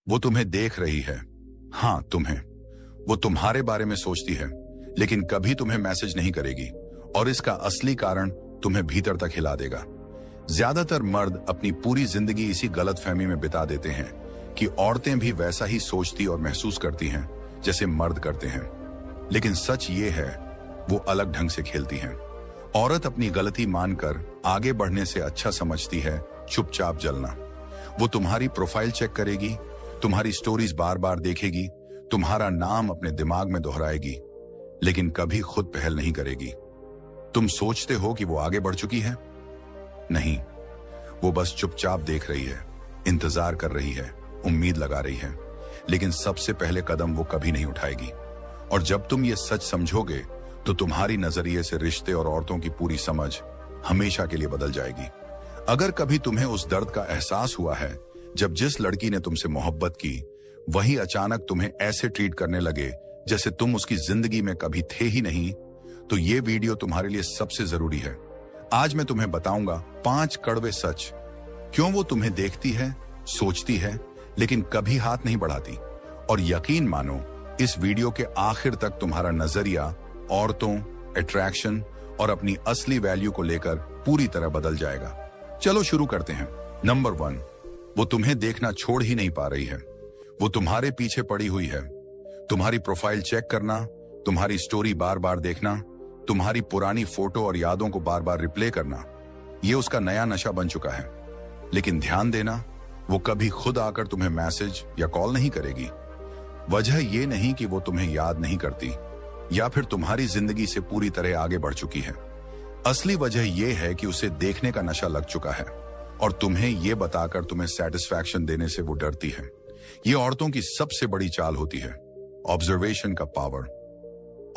वो तुम्हें देख रही है। हाँ, तुम्हें। वो तुम्हारे बारे में सोचती है, लेकिन कभी तुम्हें मैसेज नहीं करेगी, और इसका असली कारण तुम्हें भीतर तक हिला देगा। ज्यादातर मर्द अपनी पूरी जिंदगी इसी गलतफहमी में बिता देते हैं कि औरतें भी वैसा ही सोचती और महसूस करती हैं जैसे मर्द करते हैं। लेकिन सच ये है, वो अलग ढंग से खेलती हैं। औरत अपनी गलती मानकर आगे बढ़ने से अच्छा समझती है चुपचाप जलना। वो तुम्हारी प्रोफाइल चेक करेगी, तुम्हारी स्टोरीज बार बार देखेगी, तुम्हारा नाम अपने दिमाग में दोहराएगी, लेकिन कभी खुद पहल नहीं करेगी। तुम सोचते हो कि वो आगे बढ़ चुकी है? नहीं, वो बस चुपचाप देख रही है, इंतजार कर रही है, उम्मीद लगा रही है, लेकिन सबसे पहले कदम वो कभी नहीं उठाएगी। और जब तुम ये सच समझोगे तो तुम्हारी नजरिए से रिश्ते और औरतों की पूरी समझ हमेशा के लिए बदल जाएगी। अगर कभी तुम्हें उस दर्द का एहसास हुआ है जब जिस लड़की ने तुमसे मोहब्बत की वही अचानक तुम्हें ऐसे ट्रीट करने लगे जैसे तुम उसकी जिंदगी में कभी थे ही नहीं, तो ये वीडियो तुम्हारे लिए सबसे जरूरी है। आज मैं तुम्हें बताऊंगा 5 कड़वे सच, क्यों वो तुम्हें देखती है, सोचती है, लेकिन कभी हाथ नहीं बढ़ाती। और यकीन मानो, इस वीडियो के आखिर तक तुम्हारा नजरिया औरतों, अट्रैक्शन और अपनी असली वैल्यू को लेकर पूरी तरह बदल जाएगा। चलो शुरू करते हैं। नंबर 1, वो तुम्हें देखना छोड़ ही नहीं पा रही है। वो तुम्हारे पीछे पड़ी हुई है। तुम्हारी प्रोफाइल चेक करना, तुम्हारी स्टोरी बार बार देखना, तुम्हारी पुरानी फोटो और यादों को बार बार रिप्ले करना, ये उसका नया नशा बन चुका है। लेकिन ध्यान देना, वो कभी खुद आकर तुम्हें मैसेज या कॉल नहीं करेगी। वजह ये नहीं कि वो तुम्हें याद नहीं करती या फिर तुम्हारी जिंदगी से पूरी तरह आगे बढ़ चुकी है। असली वजह यह है कि उसे देखने का नशा लग चुका है, और तुम्हें यह बताकर तुम्हें सेटिस्फैक्शन देने से वो डरती है। ये औरतों की सबसे बड़ी चाल होती है, ऑब्जर्वेशन का पावर।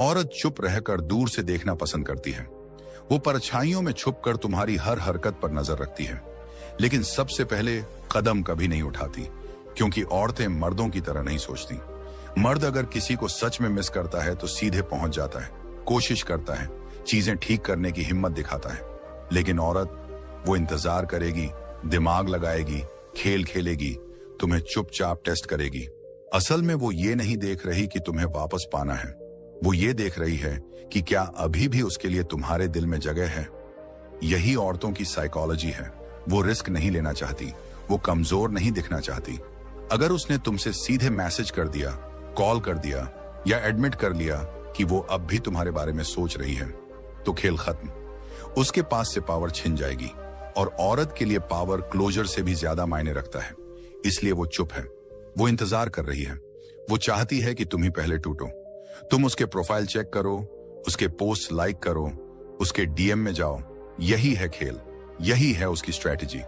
औरत चुप रहकर दूर से देखना पसंद करती है। वो परछाइयों में छुपकर तुम्हारी हर हरकत पर नजर रखती है, लेकिन सबसे पहले कदम कभी नहीं उठाती, क्योंकि औरतें मर्दों की तरह नहीं सोचती। मर्द अगर किसी को सच में मिस करता है तो सीधे पहुंच जाता है, कोशिश करता है, चीजें ठीक करने की हिम्मत दिखाता है। लेकिन औरत, वो इंतजार करेगी, दिमाग लगाएगी, खेल खेलेगी, तुम्हें चुपचाप टेस्ट करेगी। असल में वो ये नहीं देख रही कि तुम्हें वापस पाना है, वो ये देख रही है कि क्या अभी भी उसके लिए तुम्हारे दिल में जगह है। यही औरतों की साइकोलॉजी है। वो रिस्क नहीं लेना चाहती, वो कमजोर नहीं दिखना चाहती। अगर उसने तुमसे सीधे मैसेज कर दिया, कॉल कर दिया या एडमिट कर लिया कि वो अब भी तुम्हारे बारे में सोच रही है, तो खेल खत्म। उसके पास से पावर छिन जाएगी, और औरत के लिए पावर क्लोजर से भी ज्यादा मायने रखता है। इसलिए वो चुप है, वो इंतजार कर रही है। वो चाहती है कि तुम ही पहले टूटो। तुम उसके प्रोफाइल चेक करो, उसके पोस्ट लाइक करो, उसके डीएम में जाओ। यही है खेल, यही है उसकी स्ट्रेटेजी।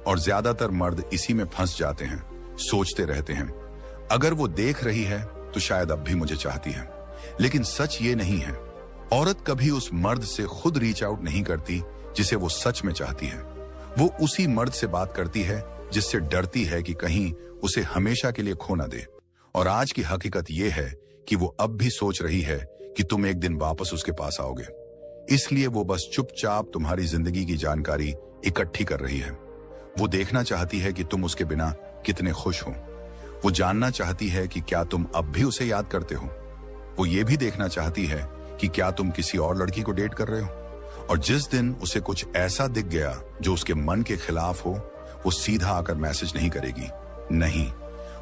और ज्यादातर मर्द इसी में फंस जाते हैं, सोचते रहते हैं, अगर वो देख रही है तो शायद अब भी मुझे चाहती है। लेकिन सच ये नहीं है। औरत कभी उस मर्द से खुद रीच आउट नहीं करती जिसे वो सच में चाहती है। वो उसी मर्द से बात करती है जिससे डरती है कि कहीं उसे हमेशा के लिए खो ना दे। और आज की हकीकत यह है कि वो अब भी सोच रही है कि तुम एक दिन वापस उसके पास आओगे। इसलिए वो बस चुपचाप तुम्हारी जिंदगी की जानकारी इकट्ठी कर रही है। वो देखना चाहती है कि तुम उसके बिना कितने खुश हो। वो जानना चाहती है कि क्या तुम अब भी उसे याद करते हो। वो ये भी देखना चाहती है कि क्या तुम किसी और लड़की को डेट कर रहे हो। और जिस दिन उसे कुछ ऐसा दिख गया जो उसके मन के खिलाफ हो, वो सीधा आकर मैसेज नहीं करेगी। नहीं,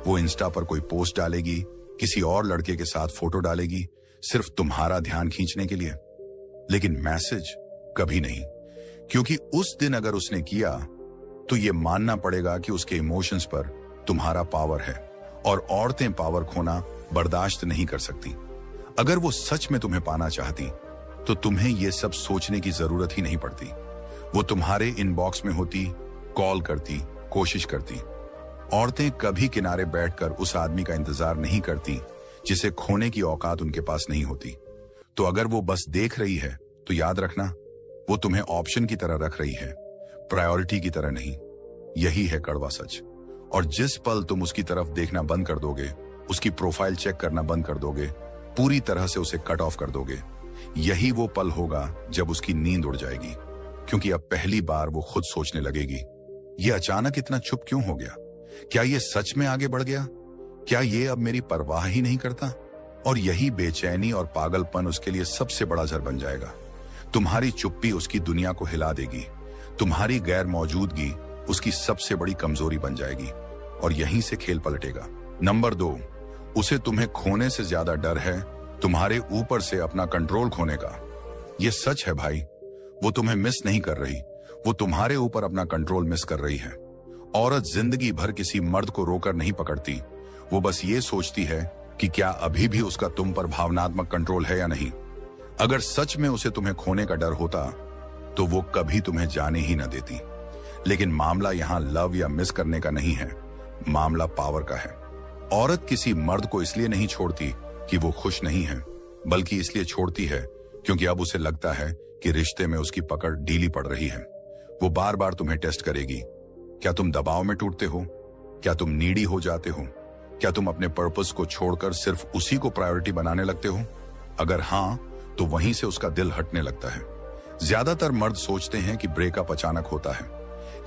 वो इंस्टा पर कोई पोस्ट डालेगी, किसी और लड़के के साथ फोटो डालेगी, सिर्फ तुम्हारा ध्यान खींचने के लिए। लेकिन मैसेज कभी नहीं, क्योंकि उस दिन अगर उसने किया तो ये मानना पड़ेगा कि उसके इमोशंस पर तुम्हारा पावर है, और औरतें पावर खोना बर्दाश्त नहीं कर सकती। अगर वो सच में तुम्हें पाना चाहती तो तुम्हें ये सब सोचने की जरूरत ही नहीं पड़ती। वो तुम्हारे इनबॉक्स में होती, कॉल करती, कोशिश करती। औरतें कभी किनारे बैठकर उस आदमी का इंतजार नहीं करती जिसे खोने की औकात उनके पास नहीं होती। तो अगर वो बस देख रही है तो याद रखना, वो तुम्हें ऑप्शन की तरह रख रही है, प्रायोरिटी की तरह नहीं। यही है कड़वा सच। और जिस पल तुम उसकी तरफ देखना बंद कर दोगे, उसकी प्रोफाइल चेक करना बंद कर दोगे, पूरी तरह से उसे कट ऑफ कर दोगे, यही वो पल होगा जब उसकी नींद उड़ जाएगी। क्योंकि अब पहली बार वो खुद सोचने लगेगी, ये अचानक इतना चुप क्यों हो गया। क्या ये सच में आगे बढ़ गया? क्या ये अब मेरी परवाह ही नहीं करता? और यही बेचैनी और पागलपन उसके लिए सबसे बड़ा जहर बन जाएगा। तुम्हारी चुप्पी उसकी दुनिया को हिला देगी। तुम्हारी गैर मौजूदगी उसकी सबसे बड़ी कमजोरी बन जाएगी और यहीं से खेल पलटेगा। नंबर 2, उसे तुम्हें खोने से ज्यादा डर है तुम्हारे ऊपर से अपना कंट्रोल खोने का। यह सच है भाई, वो तुम्हें मिस नहीं कर रही, वो तुम्हारे ऊपर अपना कंट्रोल मिस कर रही है। औरत जिंदगी भर किसी मर्द को रोकर नहीं पकड़ती, वो बस ये सोचती है कि क्या अभी भी उसका तुम पर भावनात्मक कंट्रोल है या नहीं। अगर सच में उसे तुम्हें खोने का डर होता तो वो कभी तुम्हें जाने ही न देती। लेकिन मामला यहां लव या मिस करने का नहीं है, मामला पावर का है। औरत किसी मर्द को इसलिए नहीं छोड़ती कि वो खुश नहीं है, बल्कि इसलिए छोड़ती है क्योंकि अब उसे लगता है कि रिश्ते में उसकी पकड़ ढीली पड़ रही है। वो बार बार तुम्हें टेस्ट करेगी। क्या तुम दबाव में टूटते हो? क्या तुम नीडी हो जाते हो? क्या तुम अपने पर्पस को छोड़कर सिर्फ उसी को प्रायोरिटी बनाने लगते हो? अगर हां, तो वहीं से उसका दिल हटने लगता है। ज्यादातर मर्द सोचते हैं कि ब्रेकअप अचानक होता है,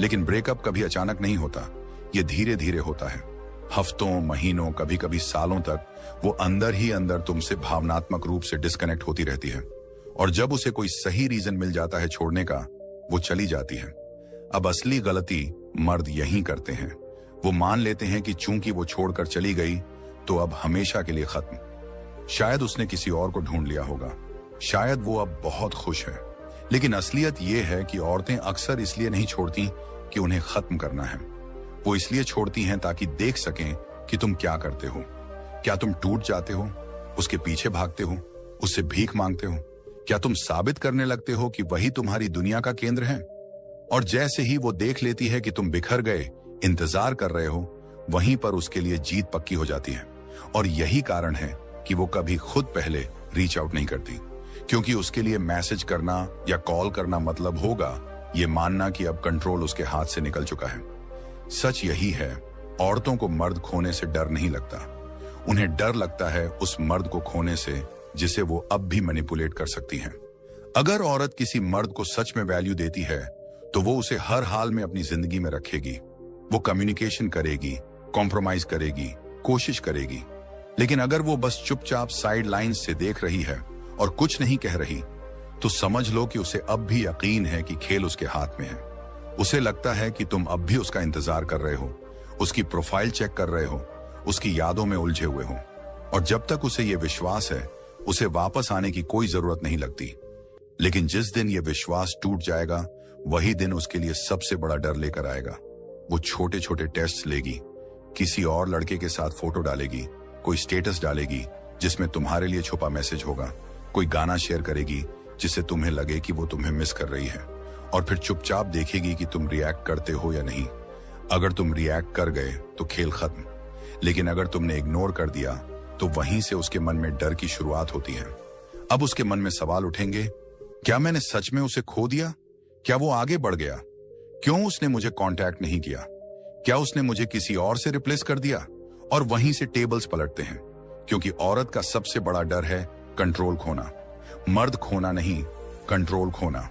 लेकिन ब्रेकअप कभी अचानक नहीं होता, ये धीरे धीरे होता है। हफ्तों, महीनों, कभी कभी सालों तक वो अंदर ही अंदर तुमसे भावनात्मक रूप से डिस्कनेक्ट होती रहती है और जब उसे कोई सही रीजन मिल जाता है छोड़ने का, वो चली जाती है। अब असली गलती मर्द यही करते हैं। वो मान लेते हैं कि चूंकि वो छोड़कर चली गई तो अब हमेशा के लिए खत्म। शायद उसने किसी और को ढूंढ लिया होगा, शायद वो अब बहुत खुश है। लेकिन असलियत ये है कि औरतें अक्सर इसलिए नहीं छोड़ती कि उन्हें खत्म करना है, वो इसलिए छोड़ती हैं ताकि देख सकें कि तुम क्या करते हो। क्या तुम टूट जाते हो, उसके पीछे भागते हो, उससे भीख मांगते हो? क्या तुम साबित करने लगते हो कि वही तुम्हारी दुनिया का केंद्र है? और जैसे ही वो देख लेती है कि तुम बिखर गए, इंतजार कर रहे हो, वहीं पर उसके लिए जीत पक्की हो जाती है। और यही कारण है कि वो कभी खुद पहले रीच आउट नहीं करती, क्योंकि उसके लिए मैसेज करना या कॉल करना मतलब होगा ये मानना कि अब कंट्रोल उसके हाथ से निकल चुका है। सच यही है, औरतों को मर्द खोने से डर नहीं लगता, उन्हें डर लगता है उस मर्द को खोने से जिसे वो अब भी मैनिपुलेट कर सकती हैं। अगर औरत किसी मर्द को सच में वैल्यू देती है तो वो उसे हर हाल में अपनी जिंदगी में रखेगी। वो कम्युनिकेशन करेगी, कॉम्प्रोमाइज करेगी, कोशिश करेगी। लेकिन अगर वो बस चुपचाप साइड लाइन्स से देख रही है और कुछ नहीं कह रही, तो समझ लो कि उसे अब भी यकीन है कि खेल उसके हाथ में है। उसे लगता है कि तुम अब भी उसका इंतजार कर रहे हो, उसकी प्रोफाइल चेक कर रहे हो, उसकी यादों में उलझे हुए हो। और जब तक उसे यह विश्वास है, उसे वापस आने की कोई जरूरत नहीं लगती। लेकिन जिस दिन यह विश्वास टूट जाएगा, वही दिन उसके लिए सबसे बड़ा डर लेकर आएगा। वो छोटे छोटे टेस्ट लेगी, किसी और लड़के के साथ फोटो डालेगी, कोई स्टेटस डालेगी जिसमें तुम्हारे लिए छुपा मैसेज होगा, कोई गाना शेयर करेगी जिससे तुम्हें लगे कि वो तुम्हें मिस कर रही है, और फिर चुपचाप देखेगी कि तुम रिएक्ट करते हो या नहीं। अगर तुम रिएक्ट कर गए तो खेल खत्म, लेकिन अगर तुमने इग्नोर कर दिया तो वहीं से उसके मन में डर की शुरुआत होती है। अब उसके मन में सवाल उठेंगे, क्या मैंने सच में उसे खो दिया? क्या वो आगे बढ़ गया? क्यों उसने मुझे कांटेक्ट नहीं किया? क्या उसने मुझे किसी और से रिप्लेस कर दिया? और वहीं से टेबल्स पलटते हैं, क्योंकि औरत का सबसे बड़ा डर है कंट्रोल खोना। मर्द खोना नहीं, कंट्रोल खोना।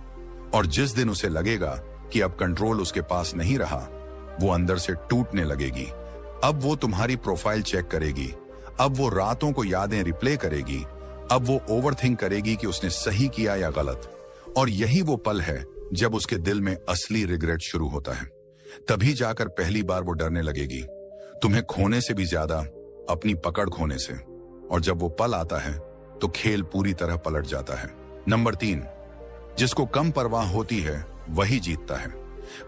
और जिस दिन उसे लगेगा कि अब कंट्रोल उसके पास नहीं रहा, वो अंदर से टूटने लगेगी। अब वो तुम्हारी प्रोफाइल चेक करेगी, अब वो रातों को यादें रिप्ले करेगी, अब वो ओवरथिंक करेगी कि उसने सही किया या गलत। और यही वो पल है जब उसके दिल में असली रिग्रेट शुरू होता है। तभी जाकर पहली बार वो डरने लगेगी, तुम्हें खोने से भी ज्यादा अपनी पकड़ खोने से। और जब वो पल आता है तो खेल पूरी तरह पलट जाता है। नंबर 3, जिसको कम परवाह होती है वही जीतता है।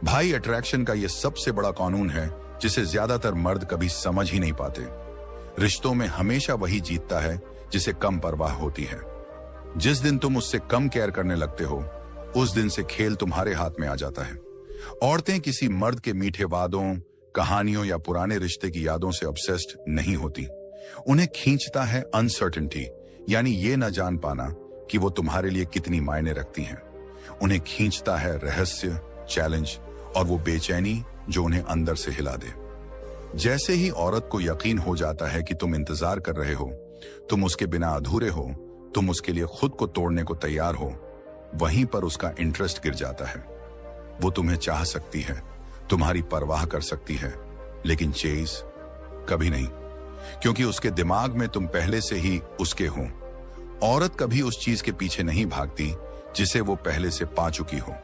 भाई, अट्रैक्शन का ये सबसे बड़ा कानून है जिसे ज्यादातर मर्द कभी समझ ही नहीं पाते। रिश्तों में हमेशा वही जीतता है जिसे कम परवाह होती है। जिस दिन तुम उससे कम केयर करने लगते हो, उस दिन से खेल तुम्हारे हाथ में आ जाता है। औरतें किसी मर्द के मीठे वादों, कहानियों या पुराने रिश्ते की यादों से ऑब्सेस्ड नहीं होती। उन्हें खींचता है अनसर्टेनिटी, यानी ये न जान पाना कि वो तुम्हारे लिए कितनी मायने रखती हैं। उन्हें खींचता है रहस्य, चैलेंज और वो बेचैनी जो उन्हें अंदर से हिला दे। जैसे ही औरत को यकीन हो जाता है कि तुम इंतजार कर रहे हो, तुम उसके बिना अधूरे हो, तुम उसके लिए खुद को तोड़ने को तैयार हो, वहीं पर उसका इंटरेस्ट गिर जाता है। वो तुम्हें चाह सकती है, तुम्हारी परवाह कर सकती है, लेकिन चेज कभी नहीं, क्योंकि उसके दिमाग में तुम पहले से ही उसके हो। औरत कभी उस चीज के पीछे नहीं भागती जिसे वो पहले से पा चुकी हो,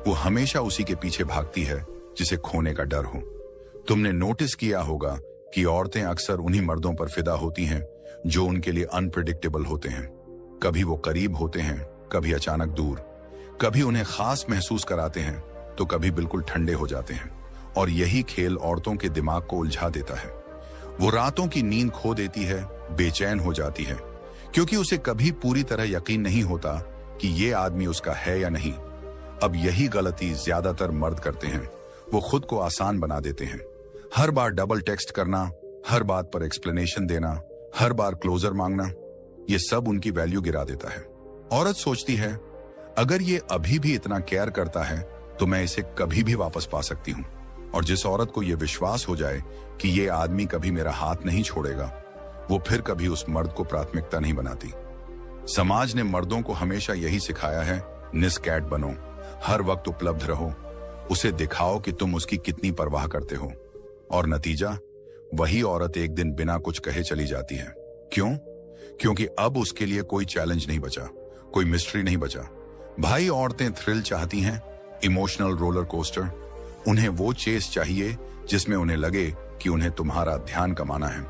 वो हमेशा उसी के पीछे भागती है जिसे खोने का डर हो। तुमने नोटिस किया होगा कि औरतें अक्सर उन्हीं मर्दों पर फिदा होती हैं जो उनके लिए अनप्रेडिक्टेबल होते हैं। कभी वो करीब होते हैं, कभी अचानक दूर, कभी उन्हें खास महसूस कराते हैं तो कभी बिल्कुल ठंडे हो जाते हैं। और यही खेल औरतों के दिमाग को उलझा देता है। वो रातों की नींद खो देती है, बेचैन हो जाती है, क्योंकि उसे कभी पूरी तरह यकीन नहीं होता कि ये आदमी उसका है या नहीं। अब यही गलती ज्यादातर मर्द करते हैं। वो खुद को आसान बना देते हैं। हर बार डबल टेक्स्ट करना, हर बात पर एक्सप्लेनेशन देना, हर बार क्लोजर मांगना, ये सब उनकी वैल्यू गिरा देता है। औरत सोचती है, अगर ये अभी भी इतना केयर करता है तो मैं इसे कभी भी वापस पा सकती हूँ। और जिस औरत को यह विश्वास हो जाए कि ये आदमी कभी मेरा हाथ नहीं छोड़ेगा, वो फिर कभी उस मर्द को प्राथमिकता नहीं बनाती। समाज ने मर्दों को हमेशा यही सिखाया है, निस्कैट बनो, हर वक्त उपलब्ध रहो, उसे दिखाओ कि तुम उसकी कितनी परवाह करते हो। और नतीजा, वही औरत एक दिन बिना कुछ कहे चली जाती है। क्यों? क्योंकि अब उसके लिए कोई चैलेंज नहीं बचा, कोई मिस्ट्री नहीं बचा। भाई, औरतें थ्रिल चाहती हैं, इमोशनल रोलर कोस्टर। उन्हें वो चेस चाहिए जिसमें उन्हें लगे कि उन्हें तुम्हारा ध्यान कमाना है।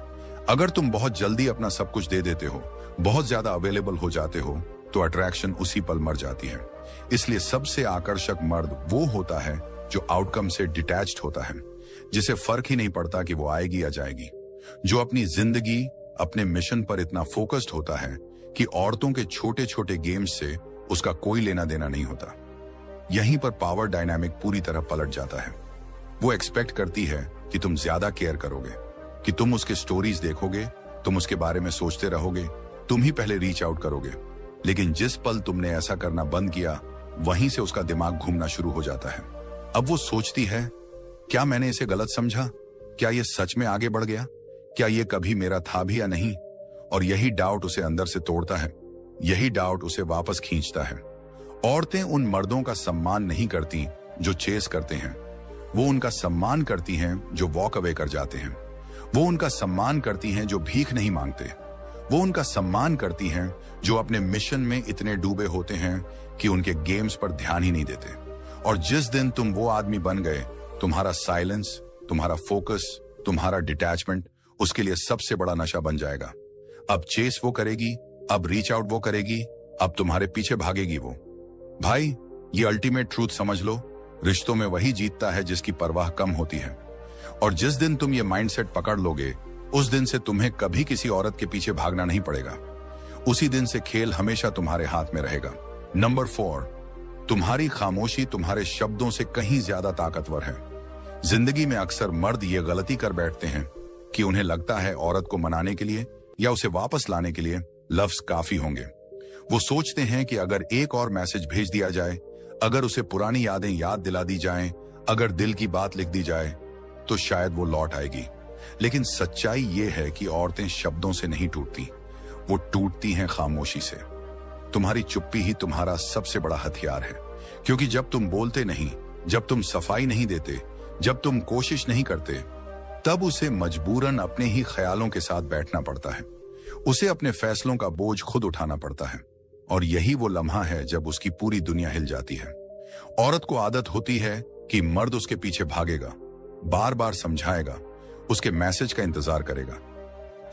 अगर तुम बहुत जल्दी अपना सब कुछ दे देते हो, बहुत ज्यादा अवेलेबल हो जाते हो, तो अट्रैक्शन उसी पल मर जाती है। इसलिए सबसे आकर्षक मर्द वो होता है जो आउटकम से डिटैच्ड होता है, जिसे फर्क ही नहीं पड़ता कि वो आएगी या जाएगी, जो अपनी जिंदगी, अपने मिशन पर इतना फोकस्ड होता है कि औरतों के छोटे छोटे गेम्स से उसका कोई लेना देना नहीं होता। यहीं पर पावर डायनामिक पूरी तरह पलट जाता है। वो एक्सपेक्ट करती है कि तुम ज्यादा केयर करोगे, कि तुम उसके स्टोरीज देखोगे, तुम उसके बारे में सोचते रहोगे, तुम ही पहले रीच आउट करोगे। लेकिन जिस पल तुमने ऐसा करना बंद किया, वहीं से उसका दिमाग घूमना शुरू हो जाता है। अब वो सोचती है, क्या मैंने इसे गलत समझा? क्या ये सच में आगे बढ़ गया? क्या ये कभी मेरा था भी या नहीं? और यही डाउट उसे अंदर से तोड़ता है, यही डाउट उसे वापस खींचता है। औरतें उन मर्दों का सम्मान नहीं करती जो चेस करते हैं, वो उनका सम्मान करती हैं जो वॉक अवे कर जाते हैं। वो उनका सम्मान करती हैं जो भीख नहीं मांगते। वो उनका सम्मान करती हैं जो अपने मिशन में इतने डूबे होते हैं कि उनके गेम्स पर ध्यान ही नहीं देते। और जिस दिन तुम वो आदमी बन गए, तुम्हारा साइलेंस, तुम्हारा फोकस, तुम्हारा डिटैचमेंट उसके लिए सबसे बड़ा नशा बन जाएगा। अब चेस वो करेगी, अब रीच आउट वो करेगी, अब तुम्हारे पीछे भागेगी वो। भाई, ये अल्टीमेट ट्रूथ समझ लो, रिश्तों में वही जीतता है जिसकी परवाह कम होती है। और जिस दिन तुम ये माइंडसेट पकड़ लोगे, उस दिन से तुम्हें कभी किसी औरत के पीछे भागना नहीं पड़ेगा। उसी दिन से खेल हमेशा तुम्हारे हाथ में रहेगा। नंबर 4, तुम्हारी खामोशी तुम्हारे शब्दों से कहीं ज्यादा ताकतवर है। जिंदगी में अक्सर मर्द ये गलती कर बैठते हैं कि उन्हें लगता है औरत को मनाने के लिए या उसे वापस लाने के लिए लफ्ज काफी होंगे। वो सोचते हैं कि अगर एक और मैसेज भेज दिया जाए, अगर उसे पुरानी यादें याद दिला दी जाएं, अगर दिल की बात लिख दी जाए, तो शायद वो लौट आएगी। लेकिन सच्चाई ये है कि औरतें शब्दों से नहीं टूटती, वो टूटती हैं खामोशी से। तुम्हारी चुप्पी ही तुम्हारा सबसे बड़ा हथियार है, क्योंकि जब तुम बोलते नहीं, जब तुम सफाई नहीं देते, जब तुम कोशिश नहीं करते, तब उसे मजबूरन अपने ही ख्यालों के साथ बैठना पड़ता है। उसे अपने फैसलों का बोझ खुद उठाना पड़ता है। और यही वो लम्हा है जब उसकी पूरी दुनिया हिल जाती है। औरत को आदत होती है कि मर्द उसके पीछे भागेगा, बार बार समझाएगा, उसके मैसेज का इंतजार करेगा।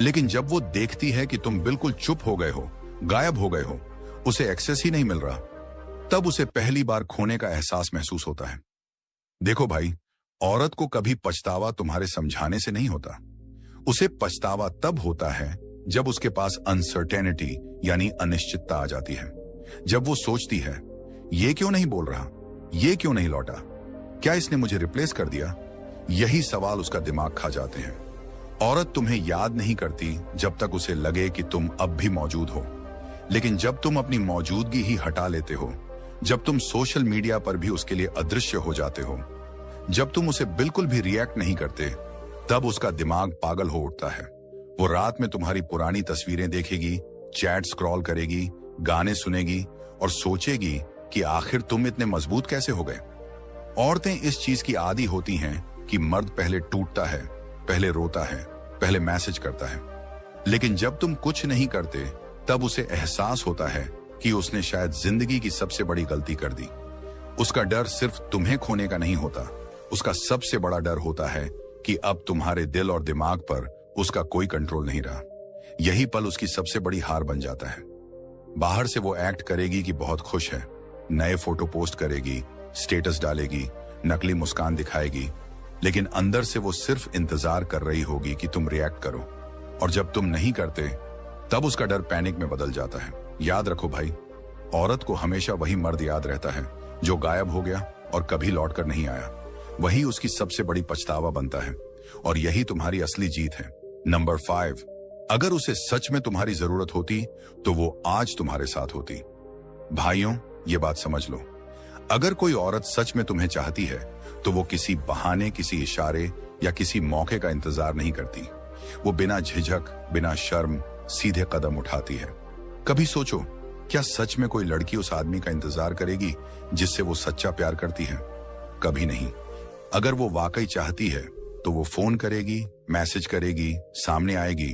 लेकिन जब वो देखती है कि तुम बिल्कुल चुप हो गए हो, गायब हो गए हो, उसे एक्सेस ही नहीं मिल रहा, तब उसे पहली बार खोने का एहसास महसूस होता है। देखो भाई, औरत को कभी पछतावा तुम्हारे समझाने से नहीं होता। उसे पछतावा तब होता है जब उसके पास अनसर्टेनिटी यानी अनिश्चितता आ जाती है। जब वो सोचती है, ये क्यों नहीं बोल रहा, ये क्यों नहीं लौटा, क्या इसने मुझे रिप्लेस कर दिया? यही सवाल उसका दिमाग खा जाते हैं। औरत तुम्हें याद नहीं करती जब तक उसे लगे कि तुम अब भी मौजूद हो। लेकिन जब तुम अपनी मौजूदगी ही हटा लेते हो, जब तुम सोशल मीडिया पर भी उसके लिए अदृश्य हो जाते हो, जब तुम उसे बिल्कुल भी रिएक्ट नहीं करते, तब उसका दिमाग पागल हो उठता है। वो रात में तुम्हारी पुरानी तस्वीरें देखेगी, चैट स्क्रॉल करेगी, गाने सुनेगी और सोचेगी कि आखिर तुम इतने मजबूत कैसे हो गए। औरतें इस चीज की आदी होती हैं कि मर्द पहले टूटता है, पहले रोता है, पहले मैसेज करता है। लेकिन जब तुम कुछ नहीं करते तब उसे एहसास होता है कि उसने शायद जिंदगी की सबसे बड़ी गलती कर दी। उसका डर सिर्फ तुम्हें खोने का नहीं होता, उसका सबसे बड़ा डर होता है कि अब तुम्हारे दिल और दिमाग पर उसका कोई कंट्रोल नहीं रहा। यही पल उसकी सबसे बड़ी हार बन जाता है। बाहर से वो एक्ट करेगी कि बहुत खुश है, नए फोटो पोस्ट करेगी, स्टेटस डालेगी, नकली मुस्कान दिखाएगी, लेकिन अंदर से वो सिर्फ इंतजार कर रही होगी कि तुम रिएक्ट करो। और जब तुम नहीं करते तब उसका डर पैनिक में बदल जाता है। याद रखो भाई, औरत को हमेशा वही मर्द याद रहता है जो गायब हो गया और कभी लौट कर नहीं आया। वही उसकी सबसे बड़ी पछतावा बनता है और यही तुम्हारी असली जीत है। नंबर 5, अगर उसे सच में तुम्हारी जरूरत होती तो वो आज तुम्हारे साथ होती। भाइयों, ये बात समझ लो, अगर कोई औरत सच में तुम्हें चाहती है तो वो किसी बहाने, किसी इशारे या किसी मौके का इंतजार नहीं करती। वो बिना झिझक, बिना शर्म सीधे कदम उठाती है। कभी सोचो, क्या सच में कोई लड़की उस आदमी का इंतजार करेगी जिससे वो सच्चा प्यार करती है? कभी नहीं। अगर वो वाकई चाहती है तो वो फोन करेगी, मैसेज करेगी, सामने आएगी,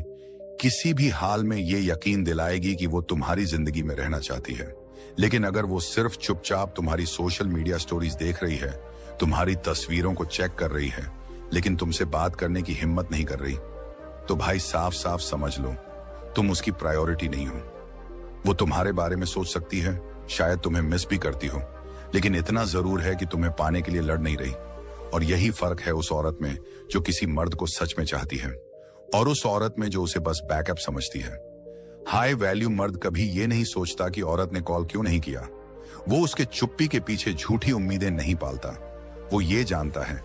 किसी भी हाल में ये यकीन दिलाएगी कि वो तुम्हारी जिंदगी में रहना चाहती है। लेकिन अगर वो सिर्फ चुपचाप तुम्हारी सोशल मीडिया स्टोरीज देख रही है, तुम्हारी तस्वीरों को चेक कर रही है, लेकिन तुमसे बात करने की हिम्मत नहीं कर रही, तो भाई साफ साफ समझ लो, तुम उसकी प्रायोरिटी नहीं हो। वो तुम्हारे बारे में सोच सकती है, शायद तुम्हें मिस भी करती हो, लेकिन इतना जरूर है कि तुम्हें पाने के लिए लड़ नहीं रही। और यही फर्क है उस औरत में जो किसी मर्द को सच में चाहती है और उस औरत में जो उसे बस बैकअप समझती है। हाई वैल्यू मर्द कभी ये नहीं सोचता कि औरत ने कॉल क्यों नहीं किया। वो उसके चुप्पी के पीछे झूठी उम्मीदें नहीं पालता। वो ये जानता है,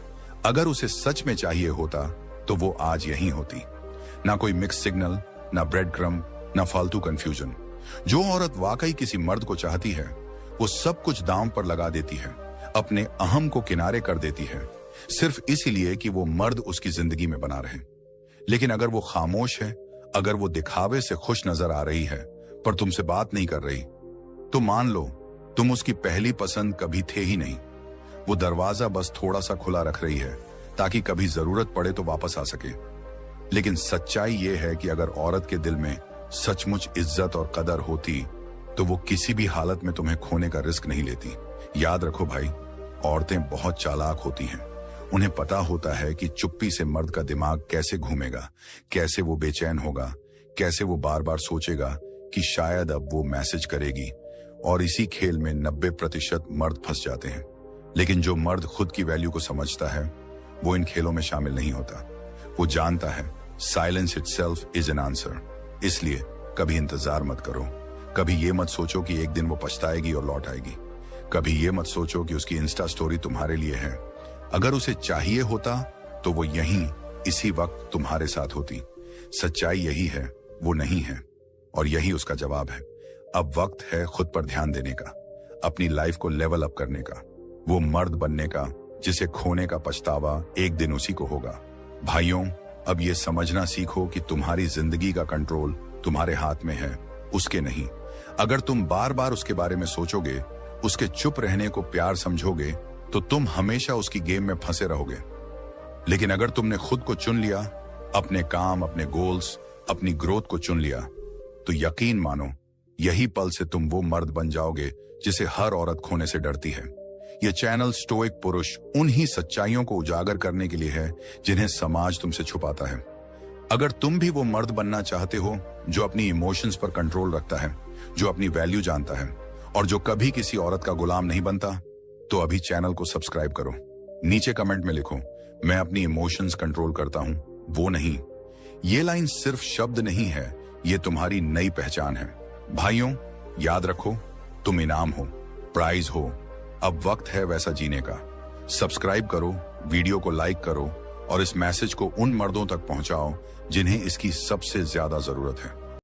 अगर उसे सच में चाहिए होता तो वो आज यहीं होती। ना कोई मिक्स सिग्नल, ना ब्रेड क्रम, ना फालतू कंफ्यूजन। जो औरत वाकई किसी मर्द को चाहती है वो सब कुछ दांव पर लगा देती है, अपने अहम को किनारे कर देती है, सिर्फ इसलिए कि वो मर्द उसकी जिंदगी में बना रहे। लेकिन अगर वो खामोश है, अगर वो दिखावे से खुश नजर आ रही है पर तुमसे बात नहीं कर रही, तो मान लो तुम उसकी पहली पसंद कभी थे ही नहीं। वो दरवाजा बस थोड़ा सा खुला रख रही है ताकि कभी जरूरत पड़े तो वापस आ सके। लेकिन सच्चाई ये है कि अगर औरत के दिल में सचमुच इज्जत और कदर होती तो वो किसी भी हालत में तुम्हें खोने का रिस्क नहीं लेती। याद रखो भाई, औरतें बहुत चालाक होती हैं। उन्हें पता होता है कि चुप्पी से मर्द का दिमाग कैसे घूमेगा, कैसे वो बेचैन होगा, कैसे वो बार बार सोचेगा कि शायद अब वो मैसेज करेगी। और इसी खेल में 90% मर्द फंस जाते हैं। लेकिन जो मर्द खुद की वैल्यू को समझता है वो इन खेलों में शामिल नहीं होता। वो जानता है silence itself is an answer. इसलिए कभी इंतजार मत करो। कभी ये मत सोचो कि एक दिन वो पछताएगी और लौट आएगी। कभी ये मत सोचो कि उसकी इंस्टा स्टोरी तुम्हारे लिए है। अगर उसे चाहिए होता तो वो यहीं इसी वक्त तुम्हारे साथ होती। सच्चाई यही है, वो नहीं है, और यही उसका जवाब है। अब वक्त है खुद पर ध्यान देने का, अपनी लाइफ को लेवल अप करने का, वो मर्द बनने का जिसे खोने का पछतावा एक दिन उसी को होगा। भाइयों, अब ये समझना सीखो कि तुम्हारी जिंदगी का कंट्रोल तुम्हारे हाथ में है, उसके नहीं। अगर तुम बार बार उसके बारे में सोचोगे, उसके चुप रहने को प्यार समझोगे, तो तुम हमेशा उसकी गेम में फंसे रहोगे। लेकिन अगर तुमने खुद को चुन लिया, अपने काम, अपने गोल्स, अपनी ग्रोथ को चुन लिया, तो यकीन मानो यही पल से तुम वो मर्द बन जाओगे जिसे हर औरत खोने से डरती है। यह चैनल स्टोइक पुरुष उन्हीं सच्चाइयों को उजागर करने के लिए है जिन्हें समाज तुमसे छुपाता है। अगर तुम भी वो मर्द बनना चाहते हो जो अपनी इमोशंस पर कंट्रोल रखता है, जो अपनी वैल्यू जानता है और जो कभी किसी औरत का गुलाम नहीं बनता, तो अभी चैनल को सब्सक्राइब करो। नीचे कमेंट में लिखो, मैं अपनी इमोशंस कंट्रोल करता हूं, वो नहीं। ये लाइन सिर्फ शब्द नहीं है, ये तुम्हारी नई पहचान है। भाइयों, याद रखो, तुम इनाम हो, प्राइज हो। अब वक्त है वैसा जीने का। सब्सक्राइब करो, वीडियो को लाइक करो और इस मैसेज को उन मर्दों तक पहुंचाओ जिन्हें इसकी सबसे ज्यादा जरूरत है।